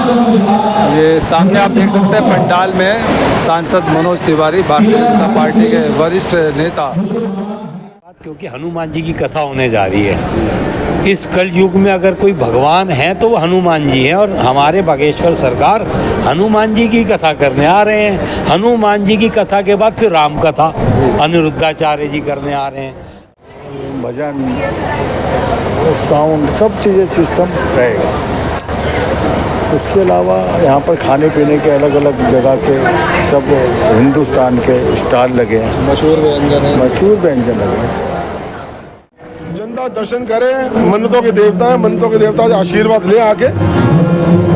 ये सामने आप देख सकते हैं पंडाल में सांसद मनोज तिवारी, भारतीय जनता पार्टी के वरिष्ठ नेता। क्योंकि हनुमान जी की कथा होने जा रही है। इस कल युग में अगर कोई भगवान है तो वो हनुमान जी हैं, और हमारे बागेश्वर सरकार हनुमान जी की कथा करने आ रहे हैं। हनुमान जी की कथा के बाद फिर राम कथा अनिरुद्धाचार्य जी करने आ रहे हैं। भजन, साउंड, सब चीज़ें सिस्टम रहेगा। उसके अलावा यहाँ पर खाने पीने के अलग अलग जगह के सब हिंदुस्तान के स्टॉल लगे हैं, मशहूर व्यंजन लगे हैं। जनता दर्शन करें, मन्नतों के देवता हैं, मन्नतों के देवता से आशीर्वाद ले आके।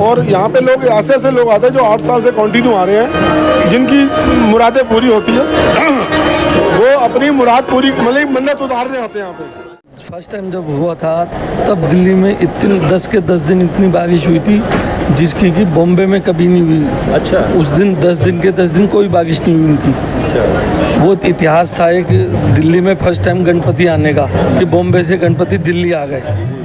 और यहाँ पे लोग ऐसे लोग आते हैं जो 8 साल से कंटिन्यू आ रहे हैं, जिनकी मुरादें पूरी होती है वो अपनी मुराद पूरी मतलब मन्नत उतारने आते हैं यहाँ पे। फर्स्ट टाइम जब हुआ था तब दिल्ली में इतनी 10 के 10 दिन इतनी बारिश हुई थी जिसकी कि बॉम्बे में कभी नहीं हुई। अच्छा। उस दिन 10 दिन के 10 दिन कोई बारिश नहीं हुई उनकी। अच्छा। वो इतिहास था एक दिल्ली में फर्स्ट टाइम गणपति आने का, कि बॉम्बे से गणपति दिल्ली आ गए।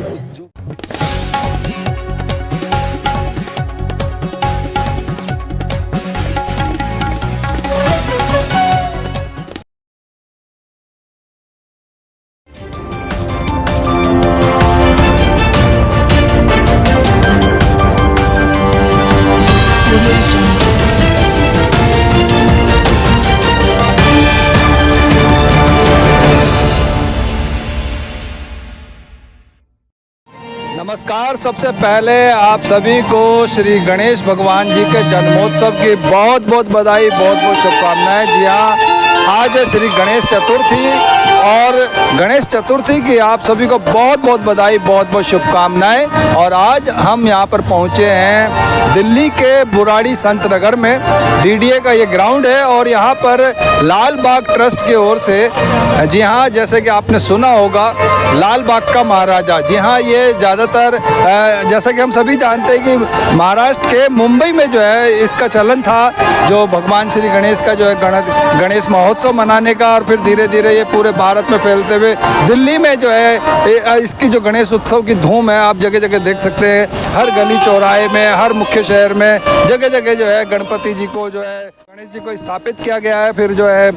नमस्कार। सबसे पहले आप सभी को श्री गणेश भगवान जी के जन्मोत्सव की बहुत बहुत बधाई, बहुत बहुत शुभकामनाएं। जी हाँ, आज है श्री गणेश चतुर्थी, और गणेश चतुर्थी की आप सभी को बहुत बहुत बधाई, बहुत बहुत शुभकामनाएं। और आज हम यहाँ पर पहुँचे हैं दिल्ली के बुराड़ी संत नगर में। डीडीए का ये ग्राउंड है, और यहाँ पर लाल बाग ट्रस्ट की ओर से, जी हाँ, जैसे कि आपने सुना होगा, लाल बाग का महाराजा। जी हाँ, ये ज़्यादातर जैसा कि हम सभी जानते हैं कि महाराष्ट्र के मुंबई में जो है इसका चलन था, जो भगवान श्री गणेश का जो है गणेश महोत्सव मनाने का, और फिर धीरे धीरे ये पूरे भारत में फैलते हुए दिल्ली में जो है इसकी जो गणेश उत्सव की धूम है, आप जगह जगह देख सकते हैं। हर गली चौराहे में, हर मुख्य शहर में जगह जगह जो है गणपति जी को जो है गणेश जी को स्थापित किया गया है। फिर जो है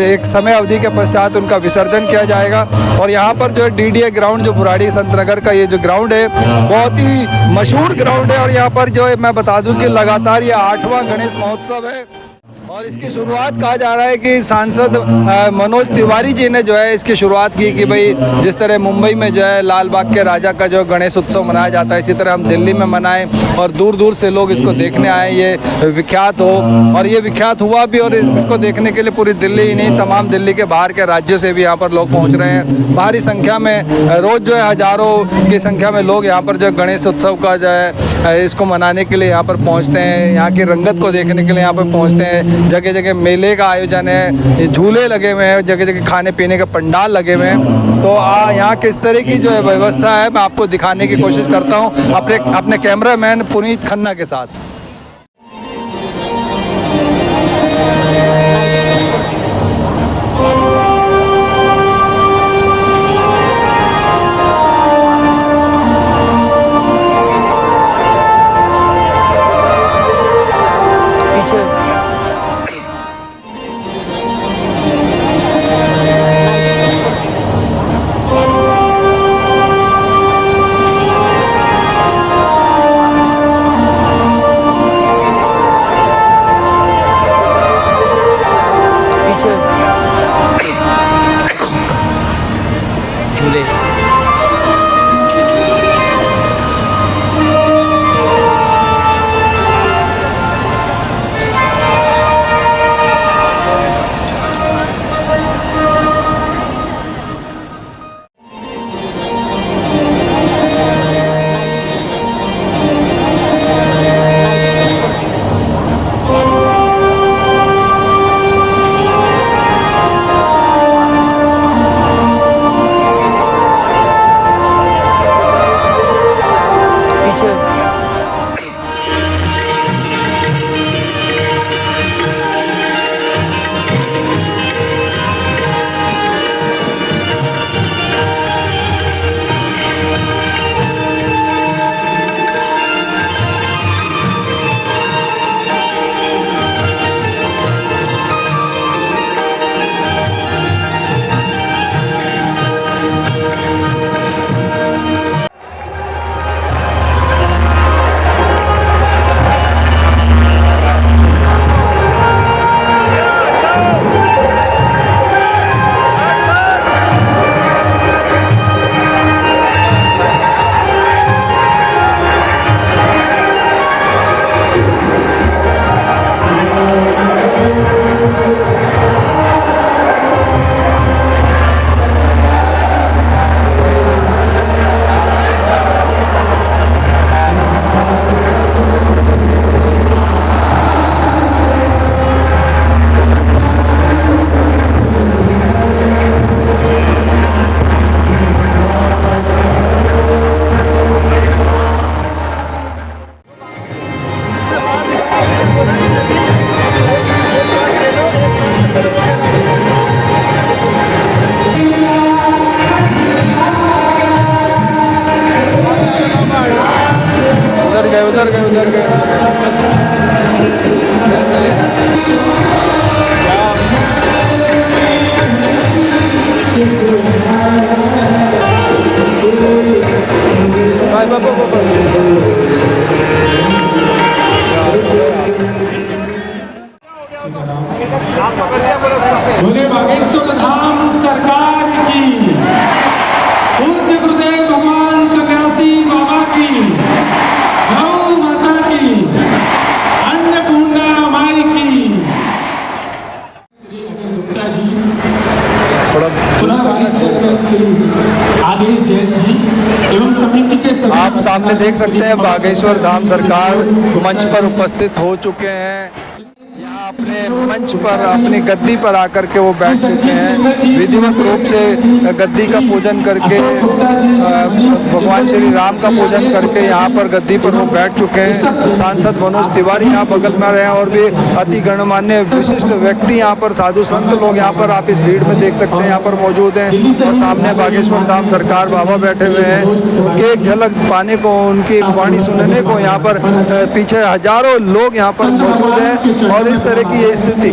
एक समय अवधि के पश्चात उनका विसर्जन किया जाएगा। और यहाँ पर जो है डीडीए ग्राउंड, जो बुराड़ी संत नगर का ये जो ग्राउंड है, बहुत ही मशहूर ग्राउंड है। और यहाँ पर जो है मैं बता दूं कि लगातार ये 8वां गणेश महोत्सव है, और इसकी शुरुआत कहा जा रहा है कि सांसद मनोज तिवारी जी ने जो है इसकी शुरुआत की, कि भाई जिस तरह मुंबई में जो है लाल बाग के राजा का जो गणेश उत्सव मनाया जाता है, इसी तरह हम दिल्ली में मनाएं, और दूर दूर से लोग इसको देखने आए, ये विख्यात हो। और ये विख्यात हुआ भी, और इसको देखने के लिए पूरी दिल्ली ही नहीं, तमाम दिल्ली के बाहर के राज्यों से भी यहाँ पर लोग पहुँच रहे हैं भारी संख्या में। रोज़ जो है हज़ारों की संख्या में लोग यहाँ पर जो गणेश उत्सव का जो है इसको मनाने के लिए यहाँ पर पहुँचते हैं, यहाँ की रंगत को देखने के लिए यहाँ पर पहुँचते हैं। जगह जगह मेले का आयोजन है, झूले लगे हुए हैं, जगह जगह खाने पीने के पंडाल लगे हुए हैं। तो यहाँ किस तरह की जो है व्यवस्था है, मैं आपको दिखाने की कोशिश करता हूँ अपने कैमरामैन पुनीत खन्ना के साथ। उधर गए उधर गए। Bye bye bye bye. बोले बागेश्वर धाम सरकार की, पूज्य गुरुदेव भगवान सन्यासी बाबा की, गौ माता की, अन्नपूर्णा माई की। श्री अनिल गुप्ता जी, चुनाव वाइस चेयरमैन श्री आदेश जैन जी एवं समिति के सभी आप सामने देख सकते हैं बागेश्वर धाम सरकार मंच पर उपस्थित हो चुके हैं। यहाँ अपने मंच पर अपनी गद्दी पर आकर के वो बैठ चुके हैं। विधिवत रूप से गद्दी का पूजन करके भगवान श्री राम का पूजन करके यहाँ पर गद्दी पर वो बैठ चुके हैं। सांसद मनोज तिवारी यहाँ बगल में रहे हैं और भी अति गणमान्य विशिष्ट व्यक्ति यहाँ पर, साधु संत लोग यहाँ पर आप इस भीड़ में देख सकते हैं यहाँ पर मौजूद हैं। और सामने बागेश्वर धाम सरकार बाबा बैठे हुए हैं। उनकी एक झलक पाने को, उनकी एक वाणी सुनने को यहाँ पर पीछे हजारों लोग यहाँ पर मौजूद हैं। और इस तरह की ये स्थिति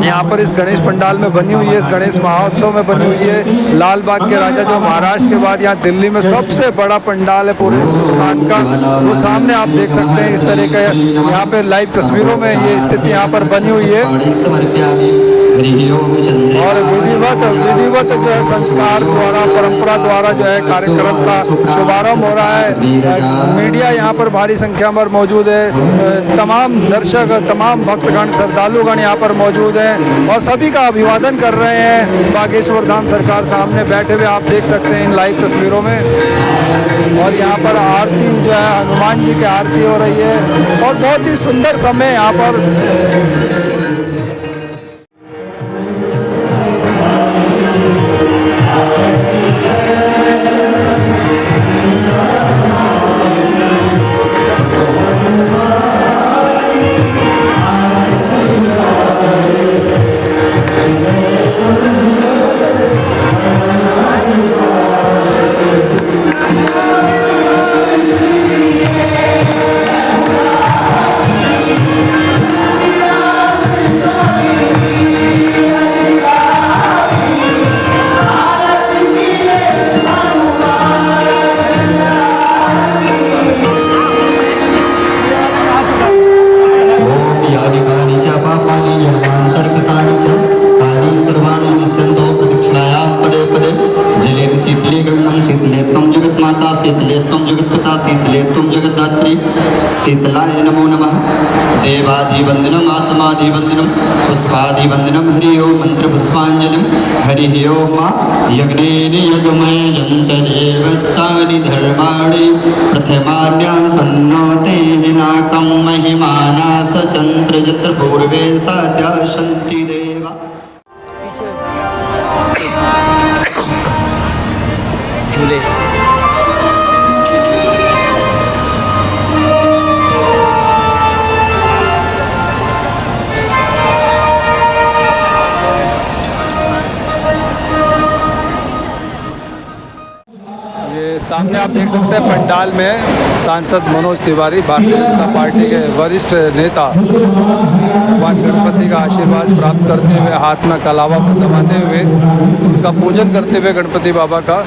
यहाँ पर इस गणेश पंडाल में बनी हुई है, इस गणेश महोत्सव में बनी हुई है। लाल बाग के राजा जो महाराष्ट्र के बाद यहाँ दिल्ली में सबसे बड़ा पंडाल है पूरे हिंदुस्तान का, वो सामने आप देख सकते हैं। इस तरह का यहाँ पे लाइव तस्वीरों में ये स्थिति यहाँ पर बनी हुई है। और विधिवत जो है संस्कार द्वारा, परंपरा द्वारा जो है कार्यक्रम का शुभारंभ हो रहा है। मीडिया यहाँ पर भारी संख्या में मौजूद है। तमाम दर्शक, तमाम भक्तगण, श्रद्धालुगण यहाँ पर मौजूद हैं और सभी का अभिवादन कर रहे हैं। बागेश्वर धाम सरकार सामने बैठे हुए आप देख सकते हैं इन लाइव तस्वीरों में। और यहाँ पर आरती जो है हनुमान जी की आरती हो रही है और बहुत ही सुंदर समय यहाँ पर। शीतलाय नमो नमः। देवादिवंदनम आत्मादिवंदनम पुष्पादिवंदनम हरि ओम मंत्र पुष्पांजलिम हरि ओम यज्ञेन यज्ञमय यंतदेवस्तानि धर्माणि प्रथमान्या सन्नोते नाकं महिमाना सचंत्र जत्र पूर्वे सात्या शन्ति देवा। झूले सामने आप देख सकते हैं पंडाल में सांसद मनोज तिवारी, भारतीय जनता पार्टी के वरिष्ठ नेता, भगवान गणपति का आशीर्वाद प्राप्त करते हुए, हाथ में कलावा दबाते हुए, उनका पूजन करते हुए गणपति बाबा का।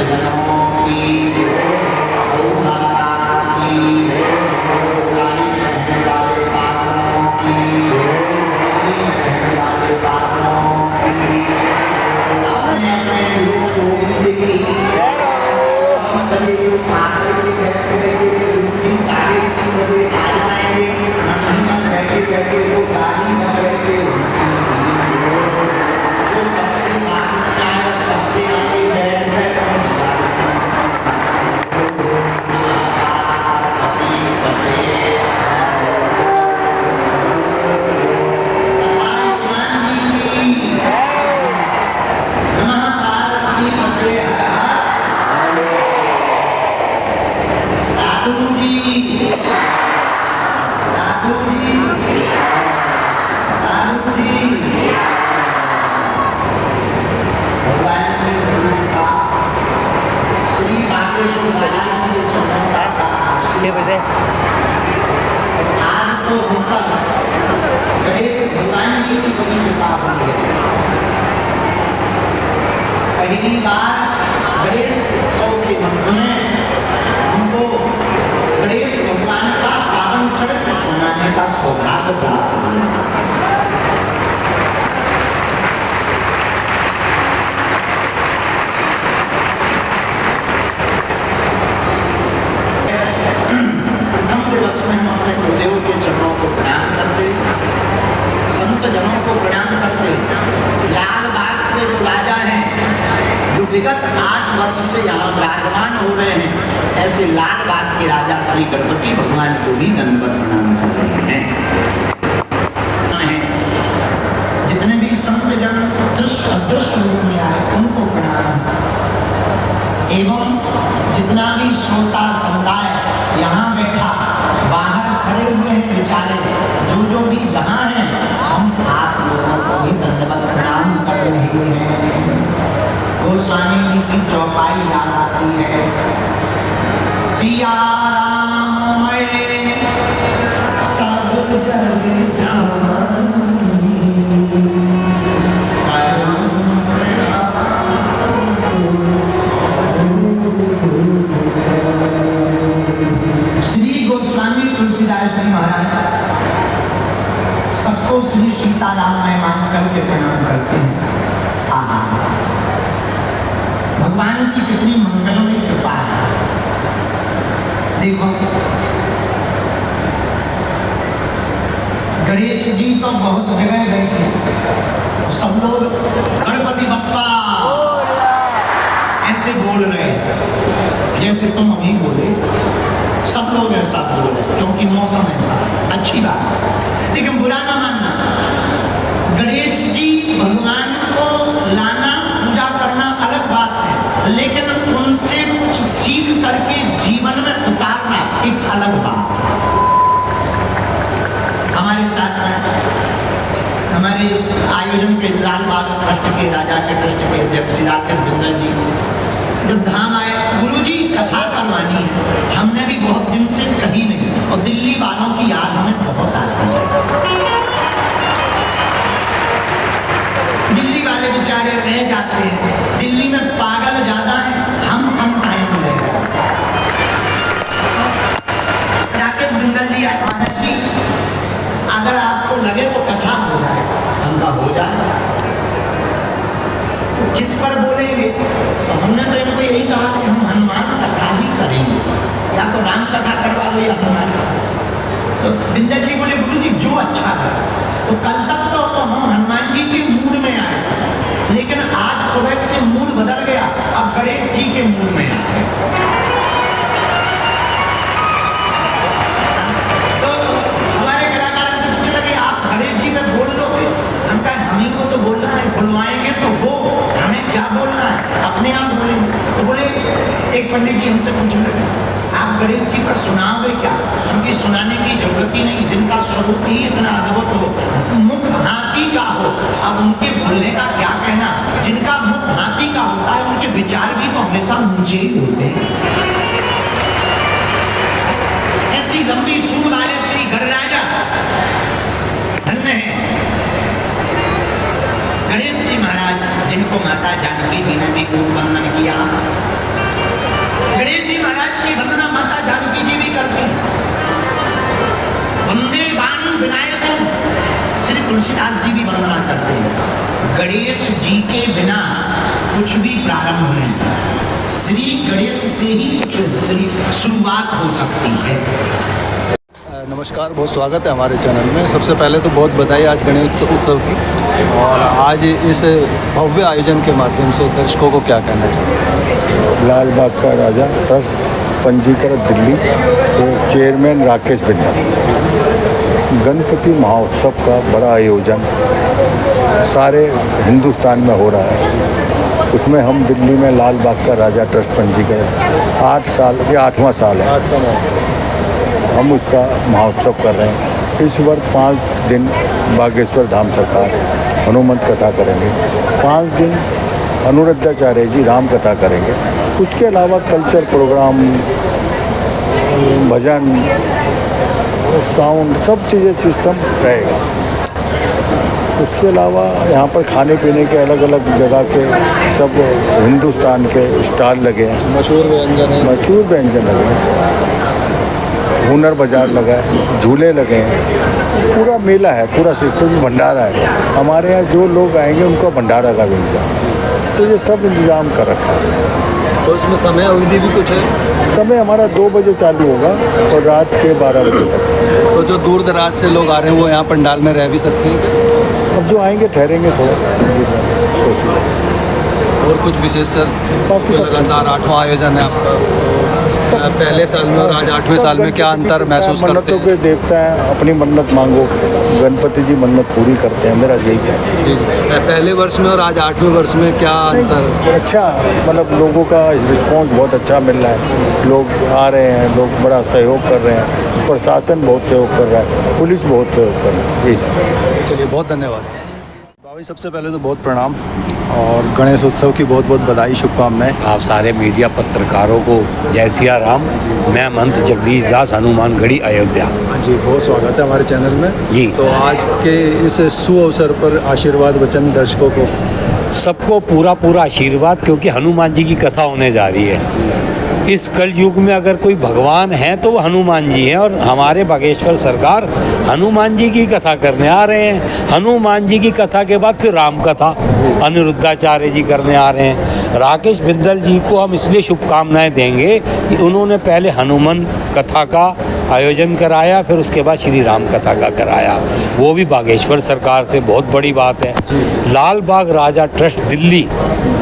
जनों की गौ माता की पुरानी रहने वाले पात्रों की नई रहने वाले पात्रों की अपने अपने रूप को जिंदगी आकर के बैठे बैठे उनकी साढ़े 3 बजे आ जाएंगे मन बैठे बैठे वो गाड़ी न बैठे वो सबसे आगे आए सबसे आगे बैठ गए पहली बार गणेश उत्सव के मंत्र में हमको गणेश भगवान का पावन चरित्र सुनाने का सौभाग्य प्राप्त हुआ। प्रथम दिवस में हम अपने गुरुदेव के चरणों को प्रणाम करते, संत जनों को प्रणाम करते, लाल बाग के जो राजा हैं जो विगत 8 वर्ष से यहाँ विराजमान हो रहे हैं, ऐसे लाल बाग के राजा श्री गणपति भगवान को भी दंडवत प्रणाम कर रहे हैं। जितने भी संत जन दृश्य अदृश्य रूप में आए उनको प्रणाम, एवं जितना भी श्रोता समुदाय यहाँ बैठा बाहर खड़े हुए हैं बेचारे जो भी जहाँ हैं, हम आप लोगों को भी दंडवत प्रणाम कर रहे हैं। गोस्वामी जी की चौपाई याद आती है, सिया राम सब जग श्री गोस्वामी तुलसीदास जी महाराज सबको श्री सीताराम में मान करके प्रणाम करते हैं। भगवान की कितनी मंगलमयी कृपा है। देखो गणेश जी तो बहुत जगह बैठे, सब लोग गणपति बप्पा ऐसे बोल रहे हैं जैसे तुम अभी बोले, सब लोग ऐसा बोल रहे क्योंकि मौसम ऐसा। अच्छी बात, लेकिन बुरा ना मानना। गणेश जी भगवान को लाना पूजा करना अलग बात है, लेकिन उनसे कुछ सीख करके जीवन में उतारना एक अलग बात है। हमारे साथ में हमारे इस आयोजन के लाल बाग ट्रस्ट के राजा के ट्रस्ट के अध्यक्ष श्री राकेश बिंदल जी जब धाम आए, गुरुजी कथा करवानी है, हमने भी बहुत दिन से कही नहीं, और दिल्ली वालों की याद हमें बहुत आती है। दिल्ली वाले बेचारे रह जाते हैं, दिल्ली में पागल ज्यादा है, हम कम टाइम ले रहे। राकेश बिंदल जी महाराज जी, अगर आपको लगे तो कथा हो जाए, हमका हो जाए, किस पर बोलेंगे? तो हमने तो इनको यही कहा कि हम हनुमान कथा ही करेंगे, या तो राम कथा करवा लो या हनुमान। तो बिंदल जी बोले गुरुजी जो अच्छा है। तो कल तक तो हम हनुमान जी के मूड में आए, लेकिन आज सुबह से मूड बदल गया, अब गणेश जी के मूड में आ गए। तो हमारे कलाकार से पूछने लगे आप गणेश जी में बोल लोगे? हम कहा हमी को तो बोलना है, बुलवाएंगे तो वो, हमें क्या बोलना है, अपने आप बोलेंगे। तो बोले एक पंडित जी हमसे पूछने लगे आप गणेश जी पर सुनाओगे क्या? हमकी सुनाने की जरूरत ही नहीं, जिनका स्वरूप ही इतना अद्भुत हो, मुख हाथी का हो, अब उनके बोलने का क्या कहना। जिनका मुख हाथी का होता है उनके विचार भी तो हमेशा ऊंचे ही होते हैं। ऐसी लंबी सूंड वाले श्री गणराजा धन्य है गणेश जी महाराज, जिनको माता जानकी जी ने भी खूब वंदन किया। गणेश जी के बिना कुछ भी प्रारंभ नहीं। श्री गणेश से ही कुछ शुरुआत हो सकती है। नमस्कार, बहुत स्वागत है हमारे चैनल में। सबसे पहले तो बहुत बधाई आज गणेश उत्सव की, और आज इस भव्य आयोजन के माध्यम से दर्शकों को क्या कहना चाहते लाल बाग का राजा ट्रस्ट पंजीकृत दिल्ली के चेयरमैन राकेश बिंदल। गणपति महोत्सव का बड़ा आयोजन सारे हिंदुस्तान में हो रहा है, उसमें हम दिल्ली में लाल बाग का राजा ट्रस्ट पंजीकृत 8 साल ये 8वां साल है, 8 साल हम उसका महोत्सव कर रहे हैं। इस वर्ष 5 दिन बागेश्वर धाम सरकार हनुमंत कथा करेंगे, 5 दिन अनुरुद्धाचार्य जी राम कथा करेंगे। उसके अलावा कल्चर प्रोग्राम, भजन, साउंड, सब चीज़ें सिस्टम रहेगा। उसके अलावा यहाँ पर खाने पीने के अलग अलग जगह के सब हिंदुस्तान के स्टॉल लगे हैं, मशहूर व्यंजन है, मशहूर व्यंजन लगे हैं, हुनर बाजार लगा है, झूले लगे हैं, पूरा मेला है, पूरा सिस्टम भंडारा है। हमारे यहाँ जो लोग आएंगे उनको भंडारा का भी इंतजाम, तो ये सब इंतजाम कर रखा है। तो इसमें समय अवधि भी कुछ है? समय हमारा 2 बजे चालू होगा और रात के 12 बजे तक। तो जो दूर दराज से लोग आ रहे हैं वो यहाँ पंडाल में रह भी सकते हैं क्या? अब जो आएंगे ठहरेंगे थोड़ा और कुछ विशेष सर? बाकी सब लगातार 8वां आयोजन है आपका, पहले साल में और आज 8वें साल में क्या अंतर महसूस करते मन्नतों हैं? के देवता हैं, अपनी मन्नत मांगो, गणपति जी मन्नत पूरी करते हैं, मेरा यही कहना है। पहले वर्ष में और आज 8वें वर्ष में क्या अंतर? अच्छा, मतलब लोगों का रिस्पांस बहुत अच्छा मिल रहा है, लोग आ रहे हैं, लोग बड़ा सहयोग कर रहे हैं, प्रशासन बहुत सहयोग कर रहा है, पुलिस बहुत सहयोग कर रहा है, यही सब। चलिए, बहुत धन्यवाद भाई। सबसे पहले तो बहुत प्रणाम और गणेश उत्सव की बहुत बहुत बधाई, शुभकामनाएं। आप सारे मीडिया पत्रकारों को जय सिया राम। मैं महंत जगदीश दास, हनुमानगढ़ी, अयोध्या। जी, बहुत स्वागत है हमारे चैनल में जी। तो आज के इस सुअवसर पर आशीर्वाद वचन दर्शकों को? सबको पूरा पूरा आशीर्वाद, क्योंकि हनुमान जी की कथा होने जा रही है। इस कल युग में अगर कोई भगवान है तो वो हनुमान जी हैं, और हमारे बागेश्वर सरकार हनुमान जी की कथा करने आ रहे हैं। हनुमान जी की कथा के बाद फिर राम कथा अनिरुद्धाचार्य जी करने आ रहे हैं। राकेश बिंदल जी को हम इसलिए शुभकामनाएं देंगे कि उन्होंने पहले हनुमान कथा का आयोजन कराया, फिर उसके बाद श्री राम कथा का कराया, वो भी बागेश्वर सरकार से, बहुत बड़ी बात है। लाल बाग राजा ट्रस्ट दिल्ली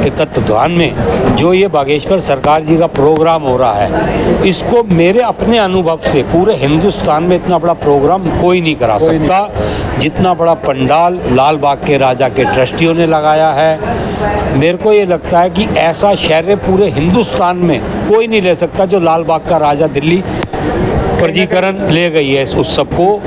के तत्वाधान में जो ये बागेश्वर सरकार जी का प्रोग्राम हो रहा है, इसको मेरे अपने अनुभव से पूरे हिंदुस्तान में इतना बड़ा प्रोग्राम कोई नहीं करा सकता जितना बड़ा पंडाल लाल बाग के राजा के ट्रस्टियों ने लगाया है। मेरे को ये लगता है कि ऐसा शहर पूरे हिंदुस्तान में कोई नहीं ले सकता जो लाल बाग का राजा दिल्ली पंजीकरण ले गई है। इस उत्सव को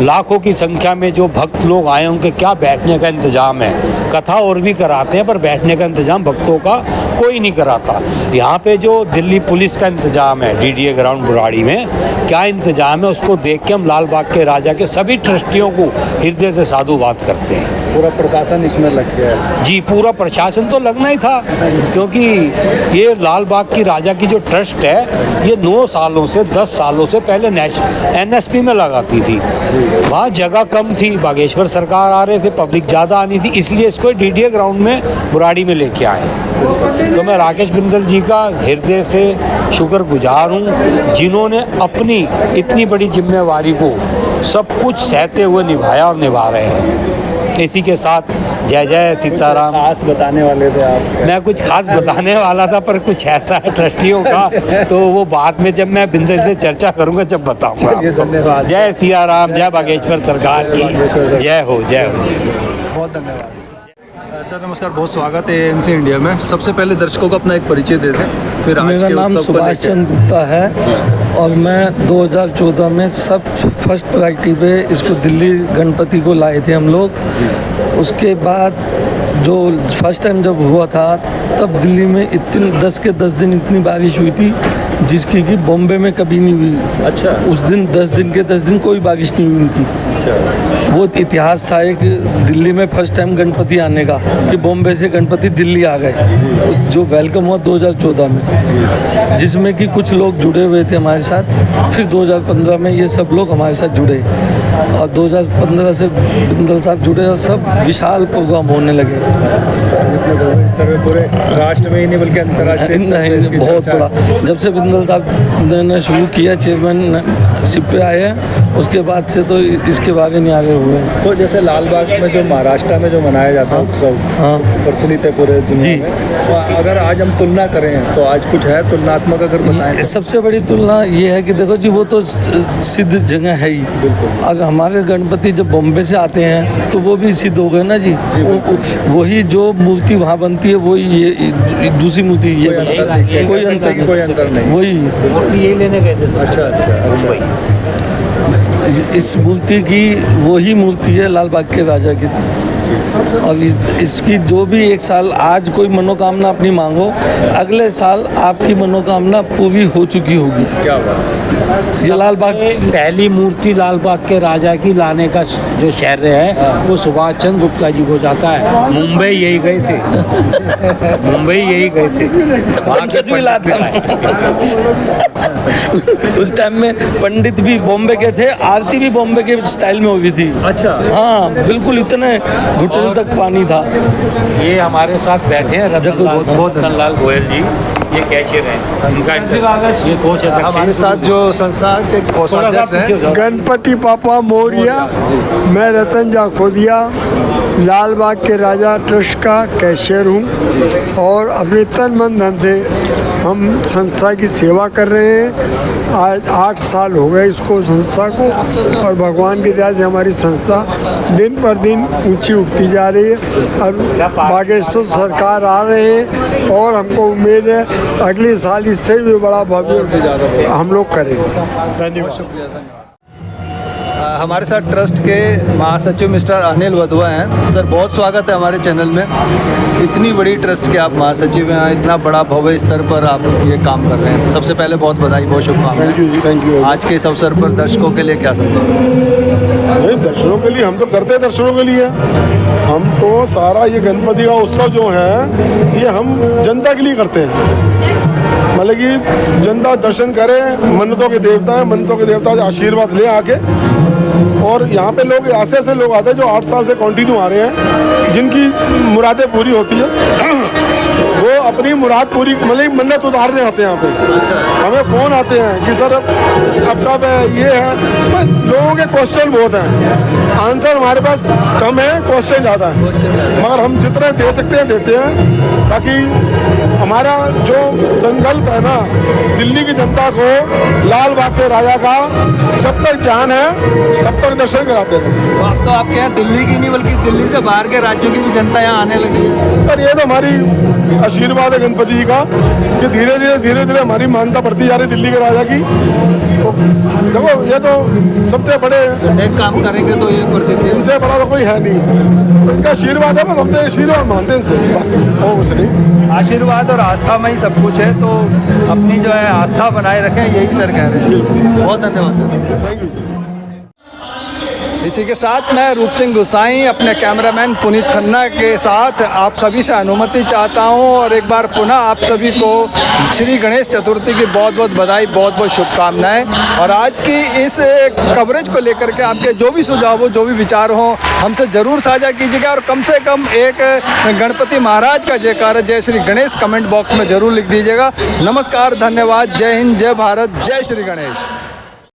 लाखों की संख्या में जो भक्त लोग आए, उनके क्या बैठने का इंतज़ाम है। कथा और भी कराते हैं, पर बैठने का इंतज़ाम भक्तों का कोई नहीं कराता। यहाँ पे जो दिल्ली पुलिस का इंतज़ाम है डीडीए ग्राउंड बुराड़ी में, क्या इंतज़ाम है, उसको देख के हम लाल बाग के राजा के सभी ट्रस्टियों को हृदय से साधुवाद करते हैं। पूरा प्रशासन इसमें लग गया है? जी, पूरा प्रशासन तो लगना ही था, क्योंकि ये लाल बाग की राजा की जो ट्रस्ट है, ये 9 सालों से 10 सालों से पहले NSP में लगाती थी। वहाँ जगह कम थी, बागेश्वर सरकार आ रहे थे, पब्लिक ज़्यादा आनी थी, इसलिए इसको डीडीए ग्राउंड में बुराड़ी में लेके आए। तो मैं राकेश बिंदल जी का हृदय से शुक्रगुजार हूँ, जिन्होंने अपनी इतनी बड़ी जिम्मेवारी को सब कुछ सहते हुए निभाया और निभा रहे हैं। इसी के साथ जय जय सीताराम। खास बताने वाले थे आप? मैं कुछ खास बताने वाला था, पर कुछ ऐसा है ट्रस्टियों का, तो वो बाद में जब मैं बिंदल से चर्चा करूंगा जब बताऊंगा। धन्यवाद। जय सिया राम, जय बागेश्वर सरकार की जय हो, जय हो। बहुत धन्यवाद सर। नमस्कार, बहुत स्वागत है एएनसी इंडिया में। सबसे पहले दर्शकों को अपना एक परिचय दे दें, फिर आज मेरा के नाम उत्सव को सुभाष चंद्र गुप्ता है और मैं 2014 में सब फर्स्ट प्रायोरिटी पे इसको दिल्ली गणपति को लाए थे हम लोग। उसके बाद जो फर्स्ट टाइम जब हुआ था, तब दिल्ली में इतनी 10 के 10 दिन इतनी बारिश हुई थी जिसकी कि बॉम्बे में कभी नहीं हुई। अच्छा। उस दिन 10 दिन के 10 दिन कोई बारिश नहीं हुई उनकी। अच्छा। वो इतिहास था एक दिल्ली में फर्स्ट टाइम गणपति आने का, कि बॉम्बे से गणपति दिल्ली आ गए, जो वेलकम हुआ 2014 में, जिसमें कि कुछ लोग जुड़े हुए थे हमारे साथ। फिर 2015 में ये सब लोग हमारे साथ जुड़े, और 2015 से बिंदल साहब जुड़े और सब विशाल प्रोग्राम होने लगे। इस तरह पूरे राष्ट्र में ही नहीं बल्कि अंतर्राष्ट्रीय स्तर पे इसकी बहुत चर्चा है। बड़ा, जब से बिंदल साहब ने शुरू किया चेयरमैनशिप पे आए हैं, उसके बाद से तो इसके बारे में आगे हुए हैं। तो जैसे लाल बाग में जो महाराष्ट्र में जो मनाया जाता है उत्सव, हाँ। प्रचलित है पूरे दुनिया जी। में, तो अगर आज हम तुलना करें तो आज कुछ है तुलनात्मक अगर बताएं? सबसे बड़ी तुलना ये है कि देखो जी, वो तो सिद्ध जगह है ही। अब हमारे गणपति जब बॉम्बे से आते हैं तो वो भी सिद्ध हो गए ना जी। वही जो मूर्ति वहाँ बनती है वही ये दूसरी मूर्ति ये बनता है, कोई अंतर नहीं। वही मूर्ति यही लेने गए थे। अच्छा। इस मूर्ति की वही मूर्ति है लाल बाग के राजा की। और इसकी जो भी एक साल आज कोई मनोकामना अपनी मांगो, अगले साल आपकी मनोकामना पूरी हो चुकी होगी। क्या बात। ये लाल बाग पहली मूर्ति लाल बाग के राजा की लाने का जो शहर है वो सुभाष चंद्र गुप्ता जी को जाता है। मुंबई यही गए थे। मुंबई यही गए थे, वहाँ के भी लाता उस टाइम में पंडित भी बॉम्बे के थे, आरती भी बॉम्बे के स्टाइल में हुई थी। अच्छा। हाँ, बिल्कुल इतने घुटने तक पानी था। ये हमारे साथ बैठे हैं रतनलाल गोयल जी, ये कैशियर हैं, इनका ये कोच है। हमारे साथ जो संस्था के कोषाध्यक्ष हैं गणपति पापा मोरिया, मैं रतन जाखोदिया, लाल बाग के राजा ट्रस्ट का कैशियर हूँ, और अपने तन मन धन से हम संस्था की सेवा कर रहे हैं। आज 8 साल हो गए इसको, संस्था को, और भगवान की दया से हमारी संस्था दिन पर दिन ऊंची उठती जा रही है। अब बागेश्वर सरकार आ रहे हैं और हमको उम्मीद है अगले साल इससे भी बड़ा भव्य हम लोग करेंगे। धन्यवाद। हमारे साथ ट्रस्ट के महासचिव मिस्टर अनिल वधवा हैं। सर, बहुत स्वागत है हमारे चैनल में। इतनी बड़ी ट्रस्ट के आप महासचिव हैं, इतना बड़ा भव्य स्तर पर आप ये काम कर रहे हैं, सबसे पहले बहुत बधाई, बहुत शुभकामनाएं। Thank you. आज के इस अवसर पर दर्शकों के लिए क्या संदेश? नहीं, दर्शनों के लिए हम तो करते हैं, दर्शनों के लिए हम तो सारा ये गणपति का उत्सव जो है ये हम जनता के लिए करते हैं। मतलब कि जनता दर्शन करे, मन्नतों के देवता हैं, मन्नतों के देवता से आशीर्वाद ले आके। और यहाँ पे लोग ऐसे लोग आते हैं जो 8 साल से कंटिन्यू आ रहे हैं, जिनकी मुरादें पूरी होती है। वो अपनी मुराद पूरी मतलब मन्नत उतारने आते हैं यहाँ पे। अच्छा। हमें फ़ोन आते हैं कि सर अब कब है, ये है। बस लोगों के क्वेश्चन बहुत हैं, आंसर हमारे पास कम है, क्वेश्चन ज़्यादा है, मगर हम जितने दे सकते हैं देते हैं। बाकी हमारा जो संकल्प है ना, दिल्ली की जनता को लाल बाग के राजा का जब तक जान है तब तक दर्शन कराते हैं। अब तो आपके यहाँ दिल्ली की नहीं बल्कि दिल्ली से बाहर के राज्यों की भी जनता यहाँ आने लगी है। सर, ये तो हमारी आशीर्वाद है गणपति जी का कि धीरे धीरे हमारी मान्यता बढ़ती जा रही है दिल्ली के राजा की। तो देखो, ये तो सबसे बड़े एक काम करेंगे तो ये प्रसिद्धि, इनसे बड़ा तो कोई है नहीं। तो इनका आशीर्वाद है, बस हम तो आशीर्वाद मानते हैं इनसे, बस और कुछ नहीं। आशीर्वाद और आस्था में ही सब कुछ है, तो अपनी जो है आस्था बनाए रखें, यही सर कह रहे हैं। बहुत धन्यवाद सर। Thank you. इसी के साथ मैं रूप सिंह गुसाई अपने कैमरामैन पुनीत खन्ना के साथ आप सभी से अनुमति चाहता हूं, और एक बार पुनः आप सभी को श्री गणेश चतुर्थी की बहुत बहुत बधाई, बहुत बहुत शुभकामनाएं। और आज की इस कवरेज को लेकर के आपके जो भी सुझाव हो, जो भी विचार हो, हमसे ज़रूर साझा कीजिएगा, और कम से कम एक गणपति महाराज का जयकार जय श्री गणेश कमेंट बॉक्स में ज़रूर लिख दीजिएगा। नमस्कार, धन्यवाद, जय हिंद, जय भारत, जय श्री गणेश।